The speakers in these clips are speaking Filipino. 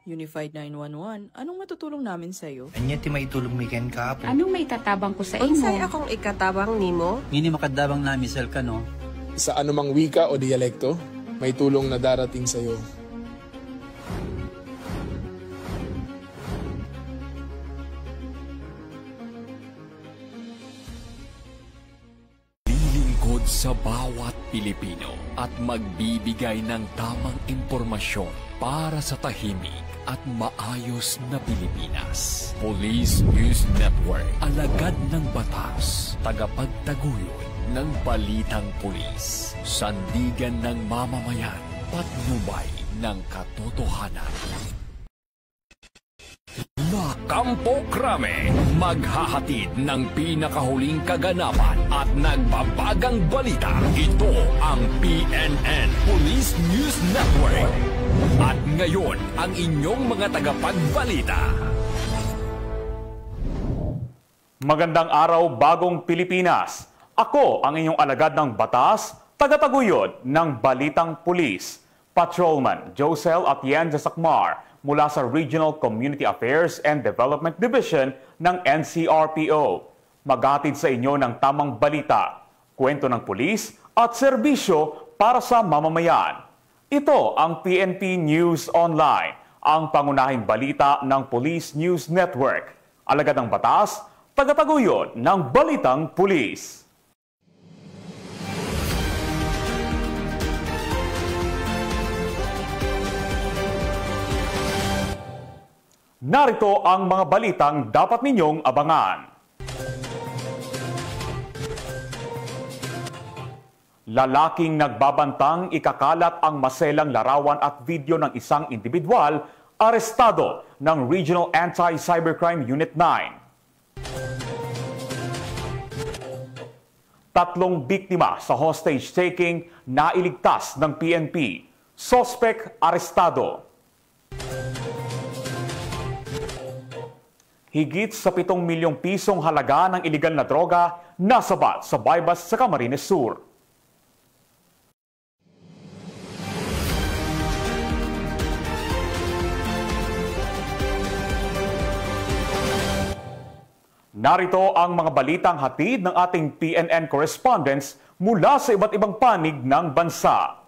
Unified 911, anong matutulong namin sa'yo? Anya ti maitulong miken ka po. Anong maitatapang ko sa imo? Unsay akong ikatabang nimo? Ngini makadabang namisal ka no? Sa anumang wika o dialekto, may tulong na darating sa iyo. Lilingkod sa bawat Pilipino at magbibigay ng tamang impormasyon para sa tahimik at maayos na Pilipinas. Police News Network, alagad ng batas, tagapagtaguyod ng balitang pulis, sandigan ng mamamayan, patnubay ng katotohanan. La Campo Crame, maghahatid ng pinakahuling kaganapan at nagbabagang balita. Ito ang PNN Police News Network. At ngayon, ang inyong mga tagapagbalita. Magandang araw, bagong Pilipinas. Ako ang inyong alagad ng batas, tagataguyod ng Balitang Pulis, Patrolman Josel Atienza Sacmar mula sa Regional Community Affairs and Development Division ng NCRPO. Maghatid sa inyo ng tamang balita, kwento ng pulis at serbisyo para sa mamamayan. Ito ang PNP News Online, ang pangunahing balita ng Police News Network. Alagad ng batas, tagataguyod ng Balitang Pulis. Narito ang mga balitang dapat ninyong abangan. Lalaking nagbabantang ikakalat ang maselang larawan at video ng isang individual arestado ng Regional Anti-Cybercrime Unit 9. Tatlong biktima sa hostage-taking nailigtas ng PNP. Suspect arestado. Higit sa 7 milyong pisong halaga ng iligal na droga nasabat sa bypass sa Camarines Sur. Narito ang mga balitang hatid ng ating PNN correspondents mula sa iba't ibang panig ng bansa.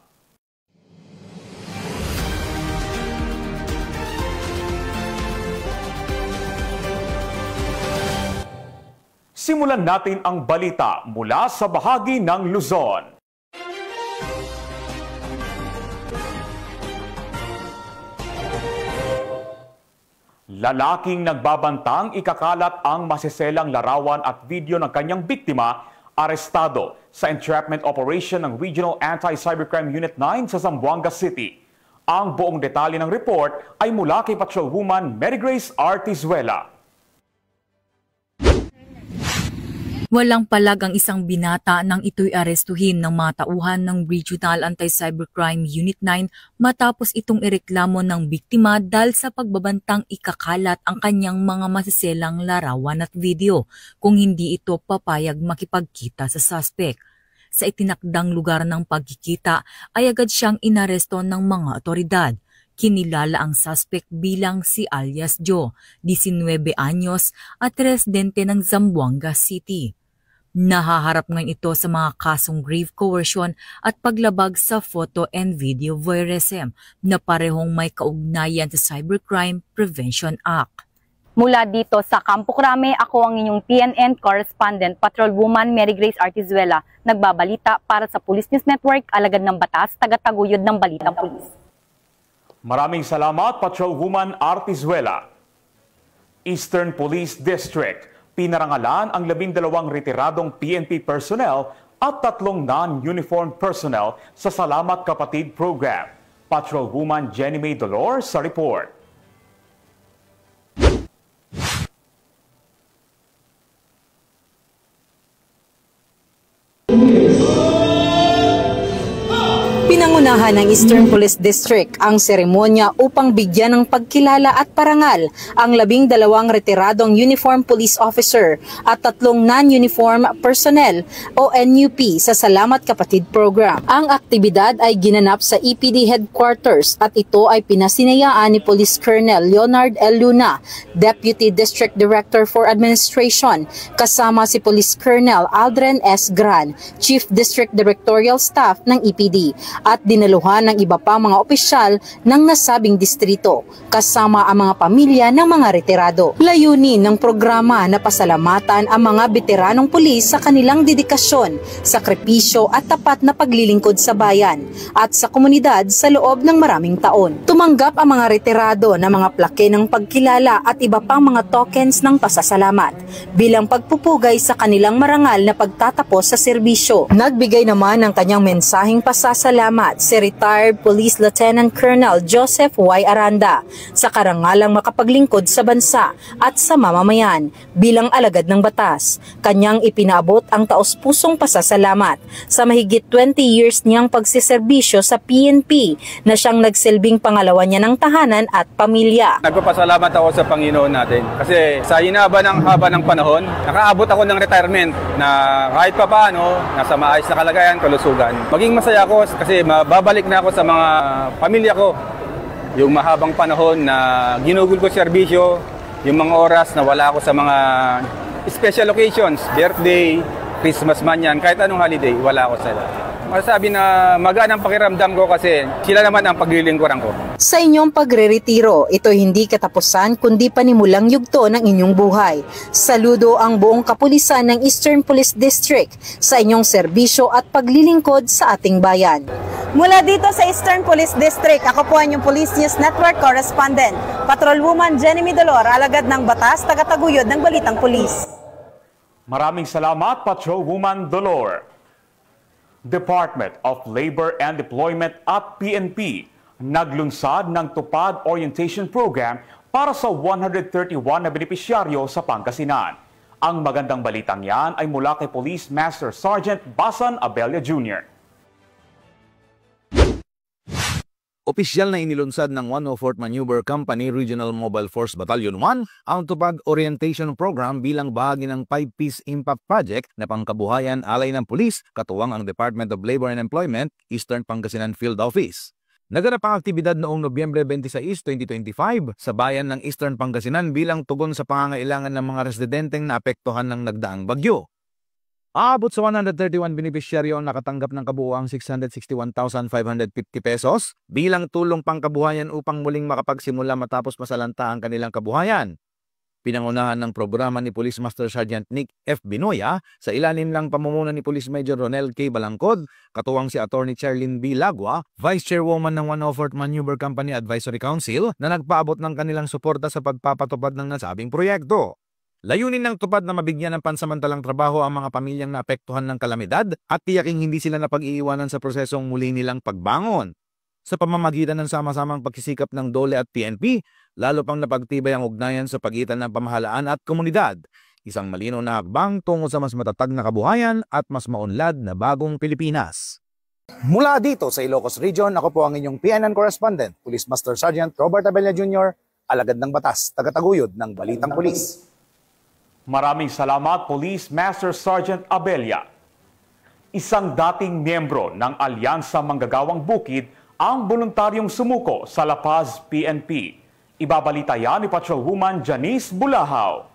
Simulan natin ang balita mula sa bahagi ng Luzon. Lalaking nagbabantang ikakalat ang masiselang larawan at video ng kanyang biktima, arestado sa entrapment operation ng Regional Anti-Cybercrime Unit 9 sa Zamboanga City. Ang buong detalye ng report ay mula kay Patrolwoman Mary Grace Artizuela. Walang palag ang isang binata nang ito'y arestuhin ng mga tauhan ng Regional Anti-Cybercrime Unit 9 matapos itong ireklamo ng biktima dahil sa pagbabantang ikakalat ang kanyang mga masiselang larawan at video kung hindi ito papayag makipagkita sa suspect. Sa itinakdang lugar ng pagkikita ay agad siyang inaresto ng mga otoridad. Kinilala ang suspect bilang si alias Joe, 19 anyos at residente ng Zamboanga City. Nahaharap ngayon ito sa mga kasong grave coercion at paglabag sa photo and video voyeurism na parehong may kaugnayan sa Cybercrime Prevention Act. Mula dito sa Campo Crame, ako ang inyong PNN correspondent, Patrolwoman Mary Grace Artizuela, nagbabalita para sa Police News Network, alagad ng batas, tagataguyod ng Balitang Pulis. Maraming salamat, Patrolwoman Artizuela. Eastern Police District, pinarangalan ang 12 retiradong PNP personnel at 3 non-uniformed personnel sa Salamat Kapatid Program. Patrolwoman Jenny May Dolor sa report. Pinangunahan ng Eastern Police District ang seremonya upang bigyan ng pagkilala at parangal ang 12 retiradong uniform police officer at 3 non-uniform personnel o NUP sa Salamat Kapatid Program. Ang aktibidad ay ginanap sa EPD Headquarters at ito ay pinasinayaan ni Police Colonel Leonard L. Luna, Deputy District Director for Administration, kasama si Police Colonel Aldren S. Gran, Chief District Directorial Staff ng EPD, at dinaluhan ng iba pang mga opisyal ng nasabing distrito, kasama ang mga pamilya ng mga retirado. Layunin ng programa na pasalamatan ang mga veteranong pulis sa kanilang dedikasyon, sakripisyo at tapat na paglilingkod sa bayan at sa komunidad sa loob ng maraming taon. Tumanggap ang mga retirado ng mga plake ng pagkilala at iba pang mga tokens ng pasasalamat bilang pagpupugay sa kanilang marangal na pagtatapos sa serbisyo. Nagbigay naman ng kanyang mensaheng pasasalamat si retired Police Lieutenant Colonel Joseph Y. Aranda sa karangalang makapaglingkod sa bansa at sa mamamayan bilang alagad ng batas. Kanyang ipinaabot ang taos-pusong pasasalamat sa mahigit 20 years niyang pagsiserbisyo sa PNP na siyang nagsilbing pangalawa niya ng tahanan at pamilya. Nagpapasalamat ako sa Panginoon natin kasi sa haba ng panahon, nakaabot ako ng retirement na kahit pa paano, nasa maayos na kalagayan, kalusugan. Maging masaya ako kasi mababalik na ako sa mga pamilya ko. Yung mahabang panahon na ginugol ko serbisyo, yung mga oras na wala ako sa mga special occasions, birthday, Christmas man yan, kahit anong holiday, wala ako sa masasabi na magaan ang pakiramdam ko kasi sila naman ang paglilingkuran ko. Sa inyong pagre-retiro, ito hindi katapusan kundi panimulang yugto ng inyong buhay. Saludo ang buong kapulisan ng Eastern Police District sa inyong serbisyo at paglilingkod sa ating bayan. Mula dito sa Eastern Police District, ako po ang inyong Police News Network Correspondent, Patrolwoman Jenny Midolor, alagad ng batas, tagataguyod ng Balitang Pulis. Maraming salamat, Patrolwoman Dolor. Department of Labor and Employment at PNP naglunsad ng Tupad Orientation Program para sa 131 na benepisyaryo sa Pangasinan. Ang magandang balitang yan ay mula kay Police Master Sergeant Basan Abella Jr. Opisyal na inilunsad ng 104th Maneuver Company Regional Mobile Force Battalion 1 ang Tupad Orientation Program bilang bahagi ng 5-piece impact project na pangkabuhayan alay ng pulis katuwang ang Department of Labor and Employment, Eastern Pangasinan Field Office. Naganap ang aktibidad noong Nobyembre 26, 2025 sa bayan ng Eastern Pangasinan bilang tugon sa pangangailangan ng mga residenteng naapektuhan ng nagdaang bagyo. Aabot sa 131 benepisyaryo ang nakatanggap ng kabuuang 661,550 pesos bilang tulong pangkabuhayan upang muling makapagsimula matapos masalanta ang kanilang kabuhayan. Pinangunahan ng programa ni Police Master Sergeant Nick F. Binoya sa ilalim ng pamumuno ni Police Major Ronel K. Balangkod, katuwang si Attorney Charlene B. Lagua, Vice Chairwoman ng 104th Maneuver Company Advisory Council na nagpaabot ng kanilang suporta sa pagpapatupad ng nasabing proyekto. Layunin ng tupad na mabigyan ng pansamantalang trabaho ang mga pamilyang naapektuhan ng kalamidad at tiyaking hindi sila napag-iiwanan sa prosesong muli nilang pagbangon. Sa pamamagitan ng sama-samang pagsisikap ng DOLE at PNP, lalo pang napagtibay ang ugnayan sa pagitan ng pamahalaan at komunidad. Isang malinaw na hakbang tungo sa mas matatag na kabuhayan at mas maunlad na bagong Pilipinas. Mula dito sa Ilocos Region, ako po ang inyong PNN Correspondent, Police Master Sergeant Robert Abella Jr., alagad ng batas, tagataguyod ng Balitang Pulis. Maraming salamat, Police Master Sergeant Abella. Isang dating miyembro ng Alyansa Manggagawang Bukid ang voluntaryong sumuko sa La Paz PNP. Ibabalita yan ni Patrolwoman Janice Bulahaw.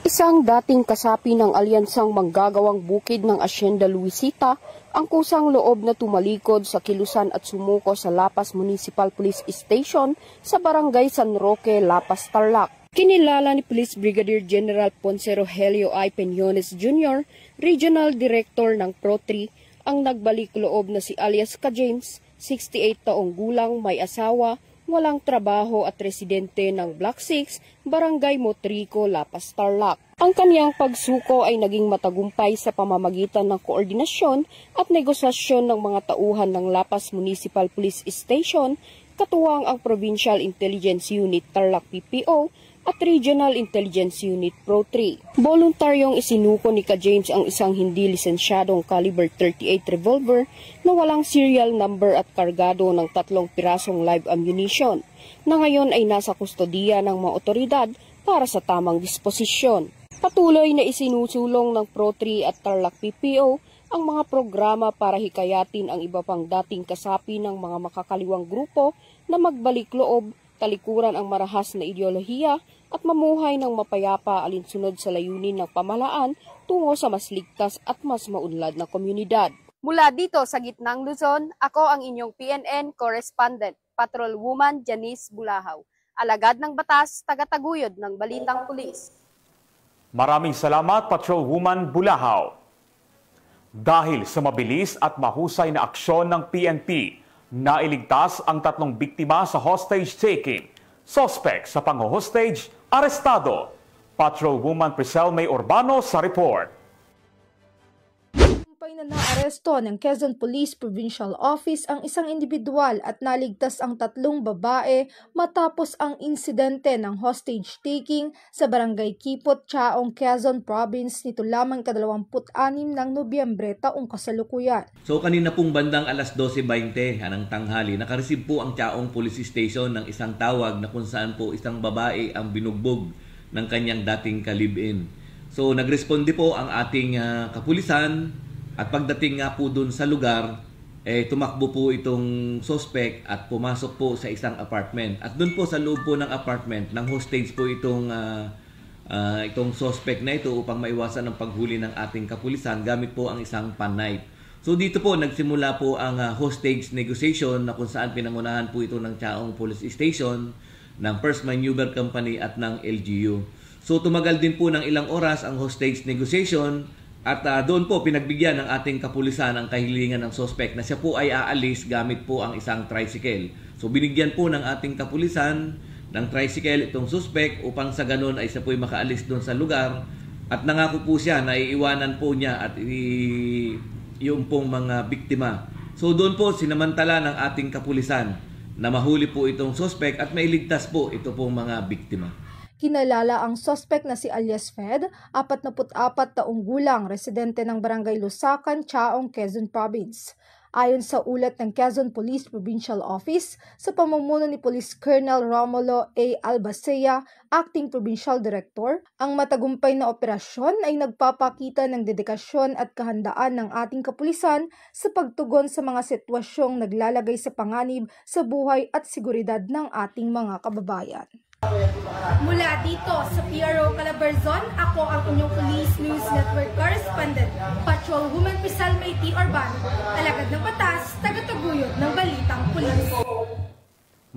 Isang dating kasapi ng Alyansang Manggagawang Bukid ng Hacienda Luisita ang kusang loob na tumalikod sa kilusan at sumuko sa La Paz Municipal Police Station sa Barangay San Roque, La Paz, Tarlac. Kinilala ni Police Brigadier General Ponce Rogelio I. Peñones Jr., Regional Director ng Pro-3, ang nagbalik loob na si alias Ka James, 68 taong gulang, may asawa, walang trabaho at residente ng Block 6, Barangay Motrico, La Paz, Tarlac. Ang kaniyang pagsuko ay naging matagumpay sa pamamagitan ng koordinasyon at negosasyon ng mga tauhan ng La Paz Municipal Police Station, katuwang ang Provincial Intelligence Unit Tarlac PPO at Regional Intelligence Unit Pro 3. Voluntaryong isinuko ni Ka James ang isang hindi lisensyadong caliber 38 revolver na walang serial number at kargado ng 3 pirasong live ammunition na ngayon ay nasa kustodiya ng mga otoridad para sa tamang disposisyon. Patuloy na isinusulong ng Pro 3 at Tarlac PPO ang mga programa para hikayatin ang iba pang dating kasapi ng mga makakaliwang grupo na magbalik loob, talikuran ang marahas na ideolohiya at mamuhay ng mapayapa alinsunod sa layunin ng pamahalaan tungo sa mas ligtas at mas maunlad na komunidad. Mula dito sa gitnang Luzon, ako ang inyong PNN correspondent, Patrolwoman Janice Bulahaw, alagad ng batas, tagataguyod ng Balitang Pulis. Maraming salamat, Patrolwoman Bulahaw. Dahil sa mabilis at mahusay na aksyon ng PNP, nailigtas ang 3 biktima sa hostage-taking. Suspect sa pang-hostage, arestado. Patrolwoman Priscel May Urbano sa report. Na naaresto ng Quezon Police Provincial Office ang isang individual at naligtas ang 3 babae matapos ang insidente ng hostage-taking sa Barangay Kipot, Chaong, Quezon Province nito lamang 26 ng Nobyembre taong kasalukuyan. So kanina pong bandang alas 12:20 ng tanghali, nakareceive po ang Chaong Police Station ng isang tawag na kung saan po isang babae ang binugbog ng kanyang dating ka-live-in. So nagresponde po ang ating kapulisan. At pagdating nga po dun sa lugar, tumakbo po itong suspect at pumasok po sa isang apartment. At dun po sa loob po ng apartment, ng hostage po itong suspect na ito upang maiwasan ang paghuli ng ating kapulisan gamit po ang isang pan-knife. So dito po nagsimula po ang hostage negotiation na kung saan pinangunahan po ito ng Chaong Police Station, ng First Maneuver Company at ng LGU. So tumagal din po ng ilang oras ang hostage negotiation. At doon po pinagbigyan ng ating kapulisan ang kahilingan ng suspect na siya po ay aalis gamit po ang isang tricycle. So binigyan po ng ating kapulisan ng tricycle itong suspect upang sa ganun ay siya po ay makaalis doon sa lugar. At nangako po siya na iiwanan po niya at yung pong mga biktima. So doon po sinamantala ng ating kapulisan na mahuli po itong suspect at mailigtas po ito pong mga biktima. Kinalala ang suspect na si alias Fed, 44 taong gulang, residente ng Barangay Lusacan, Chaong, Quezon Province. Ayon sa ulat ng Quezon Police Provincial Office, sa pamumuno ni Police Colonel Romulo A. Albacea, Acting Provincial Director, ang matagumpay na operasyon ay nagpapakita ng dedikasyon at kahandaan ng ating kapulisan sa pagtugon sa mga sitwasyong naglalagay sa panganib sa buhay at seguridad ng ating mga kababayan. Mula dito sa PRO Calabarzon, ako ang inyong Police News Network Correspondent, Patrolwoman Priscel May Urbano, alagad ng batas, tagataguyod ng Balitang Pulis.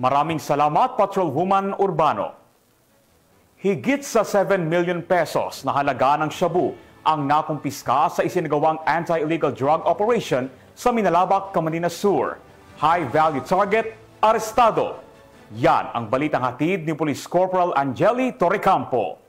Maraming salamat, Patrolwoman Urbano. Higit sa 7 million pesos na halaga ng shabu ang nakumpiska sa isinagawang anti-illegal drug operation sa Minalabak, Camarines Sur. High-value target, arestado. Yan ang balitang hatid ni Police Corporal Angeli Torrecampo.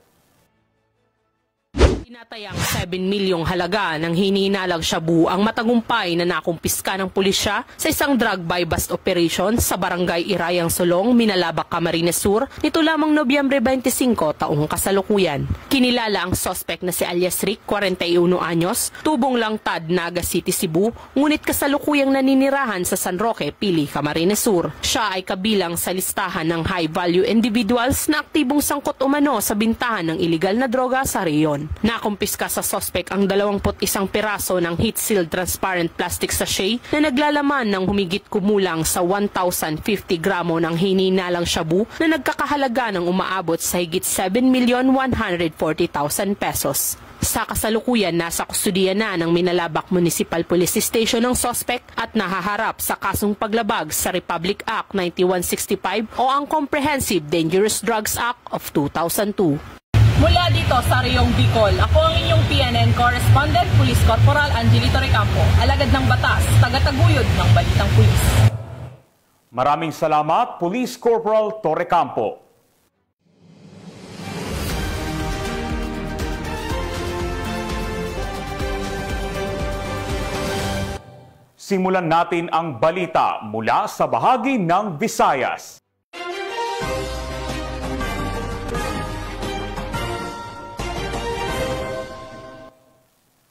Tinatayang 7 milyong halaga ng hinihinalang shabu ang matagumpay na nakumpiska ng pulisya sa isang drug buy-bust operation sa Barangay Irayang Solong, Minalabak, Camarines Sur nito lamang Nobyembre 25 taong kasalukuyan. Kinilala ang suspect na si alias Rick, 41 anyos, tubong langtad, Naga City, Cebu, ngunit kasalukuyang naninirahan sa San Roque, Pili, Camarines Sur. Siya ay kabilang sa listahan ng high-value individuals na aktibong sangkot umano sa bintahan ng iligal na droga sa reyon. Nakumpiska sa suspect ang 21 piraso ng heat-sealed transparent plastic sachet na naglalaman ng humigit kumulang sa 1,050 gramo ng hinihinalang shabu na nagkakahalaga ng umaabot sa higit 7,140,000 pesos. Sa kasalukuyan, nasa kustudiya na ng Minalabak Municipal Police Station ng suspect at nahaharap sa kasong paglabag sa Republic Act 9165 o ang Comprehensive Dangerous Drugs Act of 2002. Mula dito sa Riyong Bicol, ako ang inyong PNN Correspondent, Police Corporal Angeli Torrecampo, alagad ng batas, tagataguyod ng Balitang Pulis. Maraming salamat, Police Corporal Torrecampo. Simulan natin ang balita mula sa bahagi ng Visayas.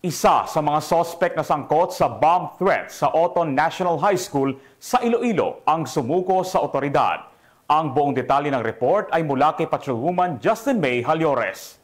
Isa sa mga sospek na sangkot sa bomb threat sa Oton National High School sa Iloilo ang sumuko sa otoridad. Ang buong detalye ng report ay mula kay Patrolwoman Justin May Halyores.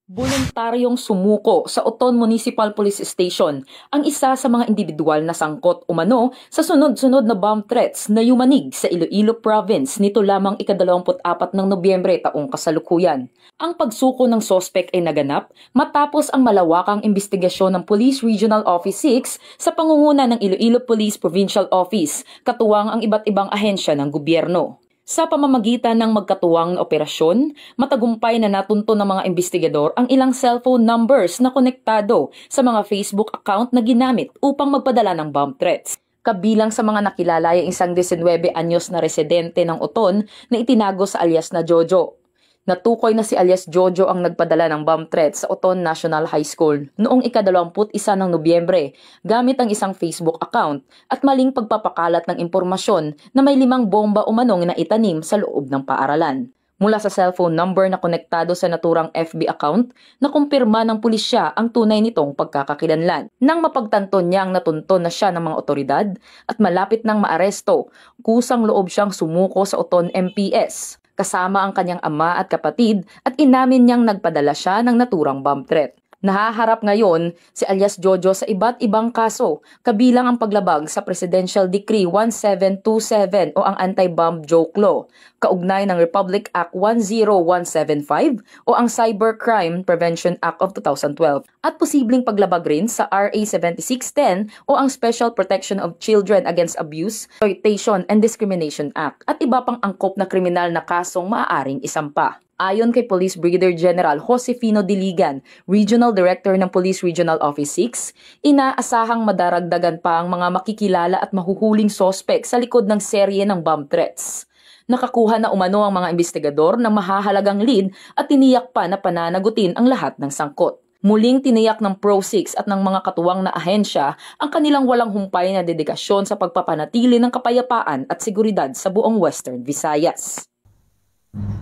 Voluntaryong sumuko sa Oton Municipal Police Station ang isa sa mga individual na sangkot umano sa sunod-sunod na bomb threats na yumanig sa Iloilo Province nito lamang ika-24 ng Nobyembre taong kasalukuyan. Ang pagsuko ng sospek ay naganap matapos ang malawakang investigasyon ng Police Regional Office 6 sa pangunguna ng Iloilo Police Provincial Office, katuwang ang iba't ibang ahensya ng gobyerno. Sa pamamagitan ng magkatuwang na operasyon, matagumpay na natunto ng mga investigador ang ilang cellphone numbers na konektado sa mga Facebook account na ginamit upang magpadala ng bomb threats. Kabilang sa mga nakilala ay isang 19 anyos na residente ng Oton na itinago sa alias na Jojo. Natukoy na si alias Jojo ang nagpadala ng bomb threat sa Oton National High School noong ika-21 ng Nobyembre gamit ang isang Facebook account at maling pagpapakalat ng impormasyon na may 5 bomba umanong na itanim sa loob ng paaralan. Mula sa cellphone number na konektado sa naturang FB account, nakumpirma ng pulisya ang tunay nitong pagkakakilanlan. Nang mapagtanto niyang natunto na siya ng mga otoridad at malapit nang maaresto, kusang loob siyang sumuko sa Oton MPS. Kasama ang kanyang ama at kapatid at inamin niyang nagpadala siya ng naturang bomb threat. Nahaharap ngayon si alias Jojo sa iba't ibang kaso, kabilang ang paglabag sa Presidential Decree 1727 o ang Anti-Bomb Joke Law, kaugnay ng Republic Act 10175 o ang Cybercrime Prevention Act of 2012, at posibleng paglabag rin sa RA 7610 o ang Special Protection of Children Against Abuse, Exploitation and Discrimination Act, at iba pang angkop na kriminal na kasong maaaring isampa. Ayon kay Police Brigadier General Josefino Diligan, Regional Director ng Police Regional Office 6, inaasahang madaragdagan pa ang mga makikilala at mahuhuling sospek sa likod ng serye ng bomb threats. Nakakuha na umano ang mga investigador ng mahahalagang lead at tiniyak pa na pananagutin ang lahat ng sangkot. Muling tiniyak ng Pro-6 at ng mga katuwang na ahensya ang kanilang walang humpay na dedikasyon sa pagpapanatili ng kapayapaan at seguridad sa buong Western Visayas.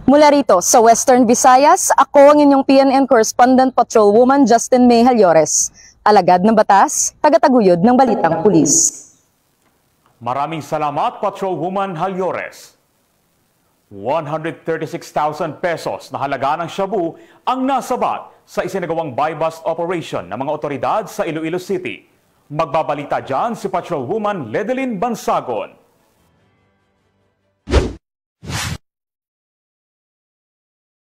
Mula rito sa Western Visayas, ako ang inyong PNN Correspondent Patrolwoman Justin May Halyores. Alagad ng batas, tagataguyod ng balitang pulis. Maraming salamat, Patrolwoman Halyores. 136,000 pesos na halaga ng shabu ang nasabat sa isinagawang buy-bust operation ng mga otoridad sa Iloilo City. Magbabalita dyan si Patrolwoman Ledelyn Bansagon.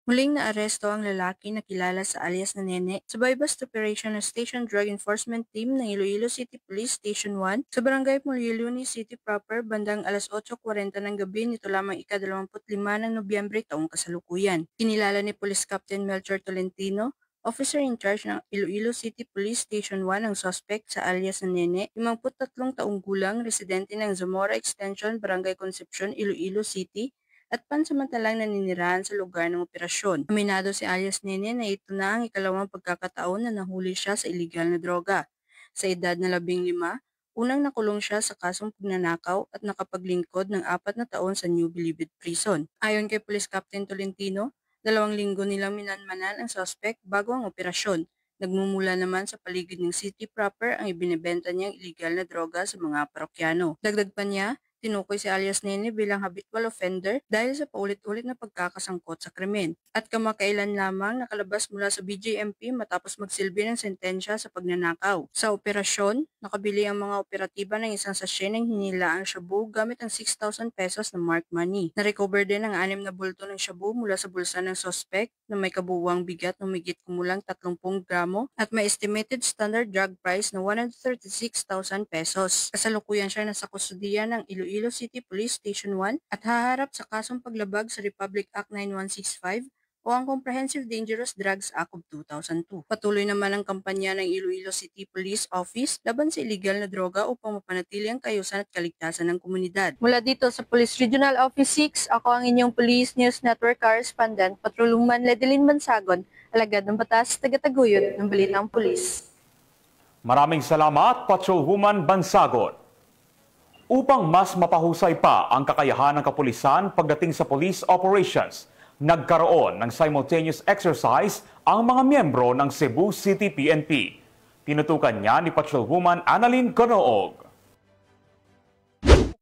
Muling naaresto ang lalaki na kilala sa alias na Nene sa buy-bust operation ng Station Drug Enforcement Team ng Iloilo City Police Station 1 sa Barangay Molliluni City proper bandang alas 8:40 ng gabi nito lamang ika-25 ng Nobyembre taong kasalukuyan. Kinilala ni Police Captain Melchor Tolentino, Officer in charge ng Iloilo City Police Station 1 ang suspect sa alias na Nene, 53 taong gulang, residente ng Zamora Extension, Barangay Concepcion, Iloilo City, at pansamantalang naninirahan sa lugar ng operasyon. Aminado si alias Nene na ito na ang ikalawang pagkakataon na nahuli siya sa iligal na droga. Sa edad na 15, unang nakulong siya sa kasong pagnanakaw at nakapaglingkod ng 4 na taon sa New Bilibid Prison. Ayon kay Police Captain Tolentino, 2 linggo nilang minanmanan ang suspect bago ang operasyon. Nagmumula naman sa paligid ng city proper ang ibinebenta niyang iligal na droga sa mga parokyano. Dagdag pa niya, tinukoy si alias Nene bilang habitual offender dahil sa paulit-ulit na pagkakasangkot sa krimen at kamakailan lamang nakalabas mula sa BJMP matapos magsilbi ng sentensya sa pagnanakaw. Sa operasyon, nakabili ang mga operatiba ng isang sachet ng hinilaang shabu gamit ang 6,000 pesos na marked money. Na-recover din ang 6 na bulto ng shabu mula sa bulsa ng suspect na may kabuuang bigat ng higit kumulang 30 gramo at may estimated standard drug price na 136,000 pesos. Kasalukuyan siya nasa kustudiya ng Iloilo City Police Station 1 at haharap sa kasong paglabag sa Republic Act 9165 o ang Comprehensive Dangerous Drugs Act of 2002. Patuloy naman ang kampanya ng Iloilo City Police Office laban sa illegal na droga upang mapanatili ang kaayusan at kaligtasan ng komunidad. Mula dito sa Police Regional Office 6, ako ang inyong Police News Network Correspondent, Patrolwoman Ledelyn Bansagon, alagad ng batas, tagataguyod ng balitang pulis. Maraming salamat, Patrolwoman Bansagon. Upang mas mapahusay pa ang kakayahan ng kapulisan pagdating sa police operations, Nagkaroon ng simultaneous exercise ang mga miyembro ng Cebu City PNP. Tinutukan niya ni Patrolwoman Annalyn Canoog.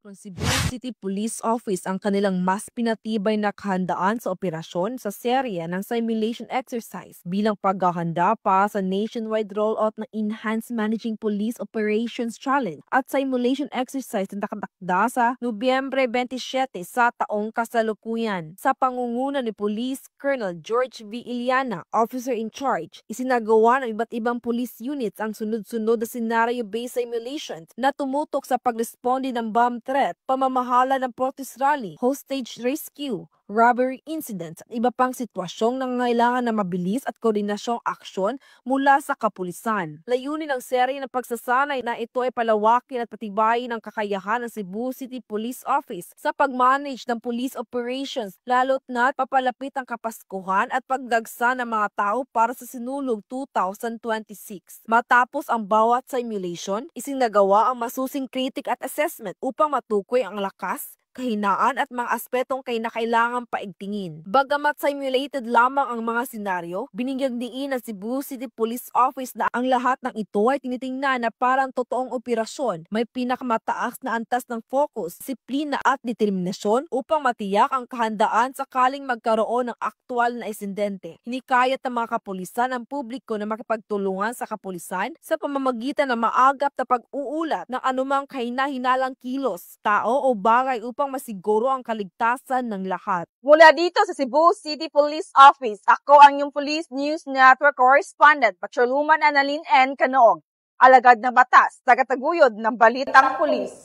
Ng Cebu City Police Office ang kanilang mas pinatibay na kahandaan sa operasyon sa serye ng simulation exercise bilang paghahanda para sa nationwide rollout ng Enhanced Managing Police Operations Challenge at simulation exercise na nakatakda sa Nobyembre 27 sa taong kasalukuyan. Sa pangunguna ni Police Colonel George V. Iliana, Officer in Charge, isinagawa ng iba't ibang police units ang sunod-sunod na scenario-based simulations na tumutok sa pagresponde ng bomb threat, pamamahala ng protest rally, hostage rescue, robbery incidents at iba pang sitwasyong nangangailangan ng mabilis at koordinasyong aksyon mula sa kapulisan. Layunin ng serye ng pagsasanay na ito ay palawakin at patibayin ang kakayahan ng Cebu City Police Office sa pag-manage ng police operations lalo't na papalapit ang Kapaskuhan at pagdagsa ng mga tao para sa sinulog 2026. Matapos ang bawat simulation, isinagawa ang masusing critic at assessment upang matukoy ang lakas, kahinaan at mga aspetong kinakailangang paigtingin. Bagamat simulated lamang ang mga senaryo, binigyang diin ng Cebu City Police Office na ang lahat ng ito ay tinitingnan na parang totoong operasyon. May pinakamataas na antas ng focus, disiplina at determinasyon upang matiyak ang kahandaan sakaling magkaroon ng aktwal na insidente. Hinikayat ng mga kapulisan ang publiko na makipagtulungan sa kapulisan sa pamamagitan ng maagap na pag-uulat ng anumang kahina-hinalang kilos, tao o bagay upang masiguro ang kaligtasan ng lahat. Mula dito sa Cebu City Police Office, ako ang inyong Police News Network Correspondent, Patrolwoman Annalyn N. Canoog, alagad ng batas, tagataguyod ng Balitang Pulis.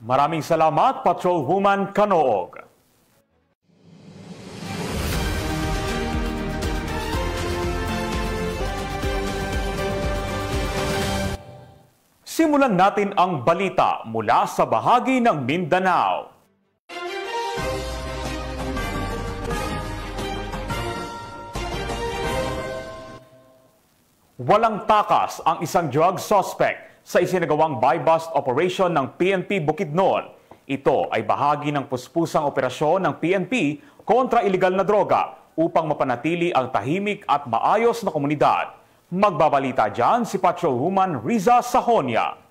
Maraming salamat, Patrolwoman Canoog. Simulan natin ang balita mula sa bahagi ng Mindanao. Walang takas ang isang drug suspect sa isinagawang buy-bust operation ng PNP Bukidnon. Ito ay bahagi ng puspusang operasyon ng PNP kontra iligal na droga upang mapanatili ang tahimik at maayos na komunidad. Magbabalita dyan si Patrolwoman Riza Sahonia.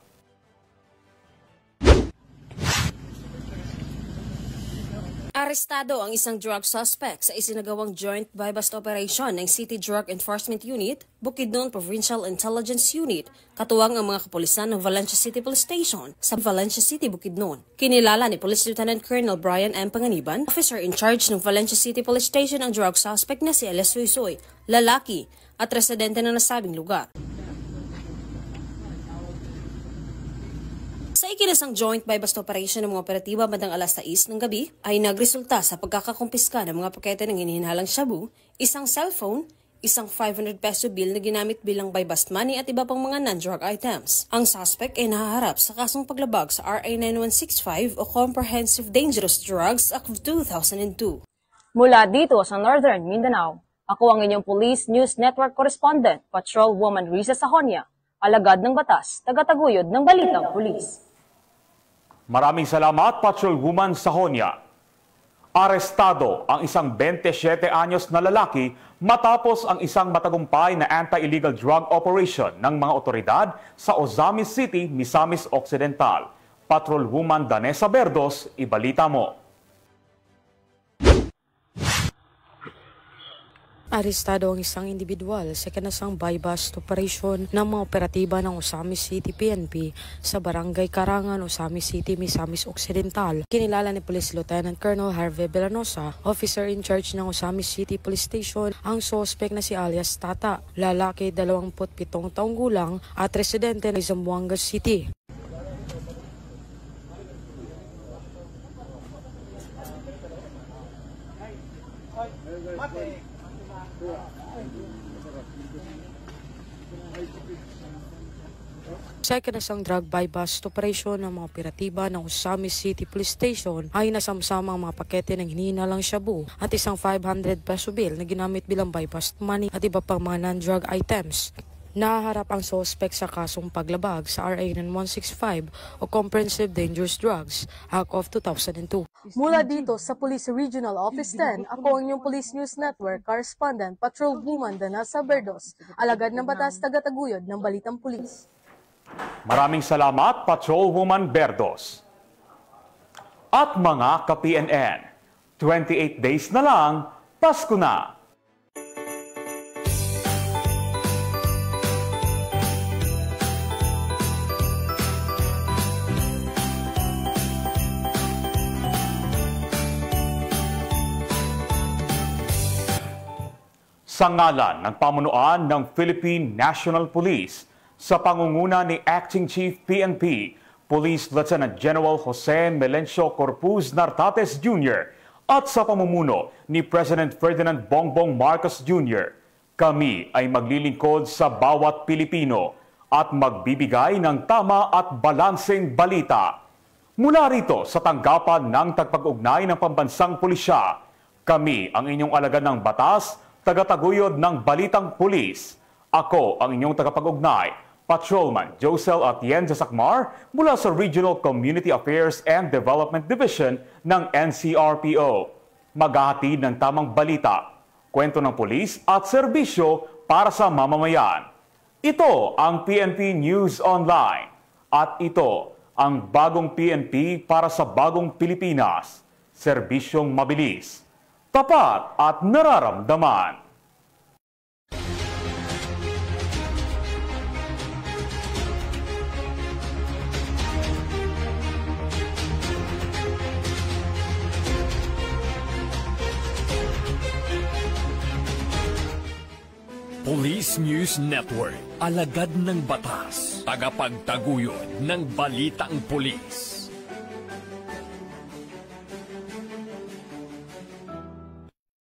Arestado ang isang drug suspect sa isinagawang joint buy-bust operation ng City Drug Enforcement Unit, Bukidnon Provincial Intelligence Unit, katuwang ang mga kapulisan ng Valencia City Police Station sa Valencia City, Bukidnon. Kinilala ni Police Lieutenant Colonel Brian M. Panganiban, officer in charge ng Valencia City Police Station, ang drug suspect na si Elias Suisoy, lalaki at residente ng nasabing lugar. Sa ikinasang joint buy-bust operation ng mga operatiba bandang alas 6 ng gabi ay nagresulta sa pagkakakumpiska ng mga pakete ng hinihinalang shabu, isang cellphone, isang 500 peso bill na ginamit bilang buy-bust money at iba pang mga non-drug items. Ang suspect ay nahaharap sa kasong paglabag sa RA 9165 o Comprehensive Dangerous Drugs Act of 2002. Mula dito sa Northern Mindanao, ako ang inyong Police News Network Correspondent, Patrolwoman Riza Sahonia, alagad ng batas, tagataguyod ng Balitang Pulis. Maraming salamat, Patrolwoman Sahonia. Arestado ang isang 27 anyos na lalaki matapos ang isang matagumpay na anti-illegal drug operation ng mga otoridad sa Ozamis City, Misamis Occidental. Patrolwoman Danessa Berdos, ibalita mo. Arestado ang isang individual sa ikinasang buy-bust operation ng mga operatiba ng Ozamis City PNP sa Barangay Karangan, Ozamis City, Misamis Occidental. Kinilala ni Police Lieutenant Colonel Harvey Villanosa, officer in charge ng Ozamis City Police Station, ang suspect na si alias Tata, lalaki 27 taong gulang at residente ng Zamboanga City. Sa ikinasang drug buy-bust operation ng mga operatiba ng Ozamis City Police Station ay nasamsama ang mga pakete ng hinihinalang shabu at isang 500 peso bill na ginamit bilang buy-bust money at iba pang mga non-drug items. Nahaharap ang sospek sa kasong paglabag sa RA 9165 o Comprehensive Dangerous Drugs Act of 2002. Mula dito sa Police Regional Office 10, ako ang inyong Police News Network Correspondent Patrolwoman Danasa Berdos, alagad ng batas tagataguyod ng Balitang Pulis. Maraming salamat, Patrolwoman Berdos. At mga ka-PNN, 28 days na lang, Pasko na! Sa ngalan ng pamunuan ng Philippine National Police, sa pangunguna ni Acting Chief PNP, Police Lieutenant General Jose Melencio Corpuz Nartates Jr. at sa pamumuno ni President Ferdinand Bongbong Marcos Jr., kami ay maglilingkod sa bawat Pilipino at magbibigay ng tama at balanseng balita. Mula rito sa tanggapan ng tagpag-ugnay ng Pambansang Pulisya, kami ang inyong alagad ng batas, tagataguyod ng Balitang Pulis. Ako ang inyong tagapag-ugnay, Patrolman Josel Atienza Sacmar mula sa Regional Community Affairs and Development Division ng NCRPO. Maghahatid ng tamang balita, kwento ng pulis at serbisyo para sa mamamayan. Ito ang PNP News Online at ito ang bagong PNP para sa bagong Pilipinas. Serbisyong mabilis, tapat at nararamdaman. Police News Network, alagad ng batas, tagapagtaguyod ng balitang pulis.